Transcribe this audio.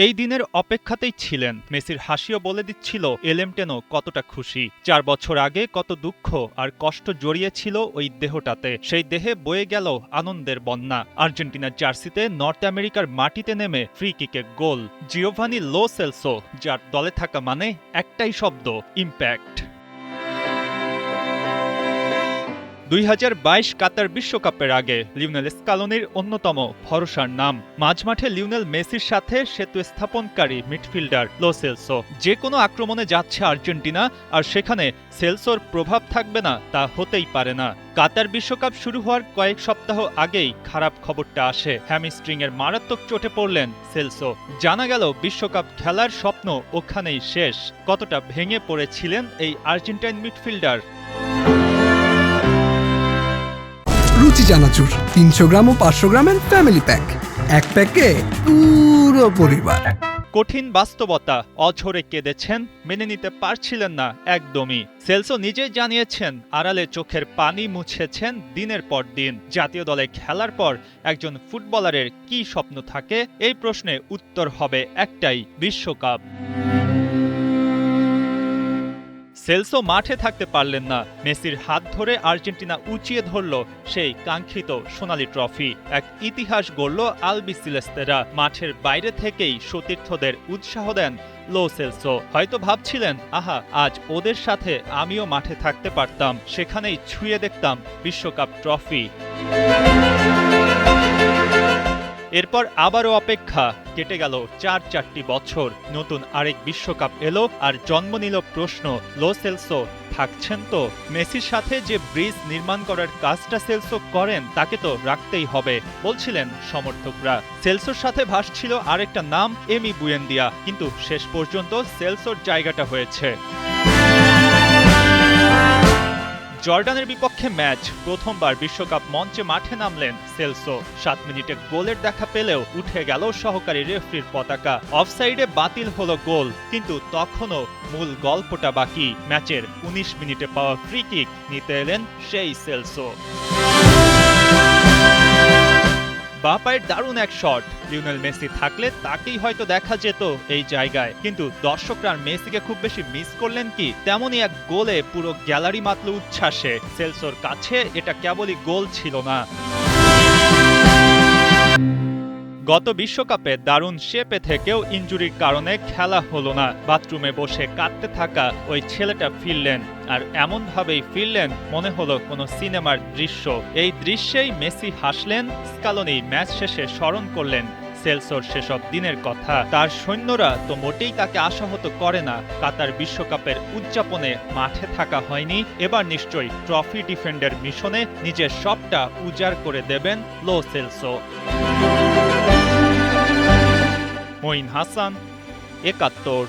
এই দিনের অপেক্ষাতেই ছিলেন। মেসির হাসিও বলে দিচ্ছিল এলেমটেনো কতটা খুশি। ৪ বছর আগে কত দুঃখ আর কষ্ট জড়িয়েছিল ওই দেহটাতে। সেই দেহে বয়ে গেল আনন্দের বন্যা। আর্জেন্টিনার জার্সিতে নর্থ আমেরিকার মাটিতে নেমে ফ্রি কিকে গোল জিওভানি লো সেলসো, যার দলে থাকা মানে একটাই শব্দ, ইম্প্যাক্ট। ২০২২ কাতার বিশ্বকাপের আগে লিওনেল স্কালোনির অন্যতম ভরসার নাম। মাঝমাঠে লিওনেল মেসির সাথে সেতু স্থাপনকারী মিডফিল্ডার লো সেলসো। যে কোনো আক্রমণে যাচ্ছে আর্জেন্টিনা, আর সেখানে সেলসোর প্রভাব থাকবে না তা হতেই পারে না। কাতার বিশ্বকাপ শুরু হওয়ার কয়েক সপ্তাহ আগেই খারাপ খবরটা আসে। হ্যামস্ট্রিংয়ের মারাত্মক চোটে পড়লেন সেলসো। জানা গেল বিশ্বকাপ খেলার স্বপ্ন ওখানেই শেষ। কতটা ভেঙে পড়েছিলেন এই আর্জেন্টাইন মিডফিল্ডার। রুচি চানাচুর ৩০০ গ্রাম ও ৫০০ গ্রামের ফ্যামিলি প্যাক, এক প্যাকে পুরো পরিবার। কঠিন বাস্তবতা, অঝরে কেঁদেছেন, মেনে নিতে পারছিলেন না একদমই। সেলসো নিজেই জানিয়েছেন আড়ালে চোখের পানি মুছেছেন দিনের পর দিন। জাতীয় দলে খেলার পর একজন ফুটবলারের কী স্বপ্ন থাকে, এই প্রশ্নে উত্তর হবে একটাই, বিশ্বকাপ। সেলসো মাঠে থাকতে পারলেন না। মেসির হাত ধরে আর্জেন্টিনা উঁচিয়ে ধরল সেই কাঙ্ক্ষিত সোনালি ট্রফি। এক ইতিহাস গড়ল আলবিসেলেস্তেরা। মাঠের বাইরে থেকেই সতীর্থদের উৎসাহ দেন লো সেলসো। হয়তো ভাবছিলেন, আহা, আজ ওদের সাথে আমিও মাঠে থাকতে পারতাম, সেখানেই ছুঁয়ে দেখতাম বিশ্বকাপ ট্রফি। এরপর আবারও অপেক্ষা। কেটে গেল চারটি বছর। নতুন আরেক বিশ্বকাপ এলো, আর জন্ম নিল প্রশ্ন, লো সেলসো থাকছেন তো? মেসির সাথে যে ব্রিজ নির্মাণ করার কাজটা সেলসো করেন, তাকে তো রাখতেই হবে বলছিলেন সমর্থকরা। সেলসোর সাথে ভাসছিল আরেকটা নাম, এমি বুয়েন্দিয়া। কিন্তু শেষ পর্যন্ত সেলসোর জায়গাটা হয়েছে। জর্ডানের বিপক্ষে ম্যাচ, প্রথমবার বিশ্বকাপ মঞ্চে মাঠে নামলেন সেলসো। ৭ মিনিটে গোলের দেখা পেলেও উঠে গেল সহকারী রেফারির পতাকা। অফসাইডে বাতিল হলো গোল, কিন্তু তখনও মূল গল্পটা বাকি। ম্যাচের ১৯ মিনিটে পাওয়া ফ্রি কিক নিতে এলেন সেই সেলসো। বাঁ পায়ের দারুণ এক শট। লিওনেল মেসি থাকলে তাকেই হয়তো দেখা যেত এই জায়গায়, কিন্তু দর্শকরা মেসিকে খুব বেশি মিস করলেন কি? তেমনই এক গোলে পুরো গ্যালারি মাতল উচ্ছ্বাসে। সেলসোর কাছে এটা কেবলই গোল ছিল না। গত বিশ্বকাপে দারুণ শেপে থেকেও ইনজুরির কারণে খেলা হলো না। বাথরুমে বসে কাঁদতে থাকা ওই ছেলেটা ফিরলেন, আর এমনভাবেই ফিরলেন মনে হলো কোনো সিনেমার দৃশ্য। এই দৃশ্যেই মেসি হাসলেন। স্কালোনি ম্যাচ শেষে স্মরণ করলেন সেলসোর সেসব দিনের কথা। তার সৈন্যরা তো মোটেই তাকে আশাহত করে না। কাতার বিশ্বকাপের উদযাপনে মাঠে থাকা হয়নি। এবার নিশ্চয়ই ট্রফি ডিফেন্ডার মিশনে নিজের সবটা উজাড় করে দেবেন লো সেলসো। মঈন হাসান, ৭১।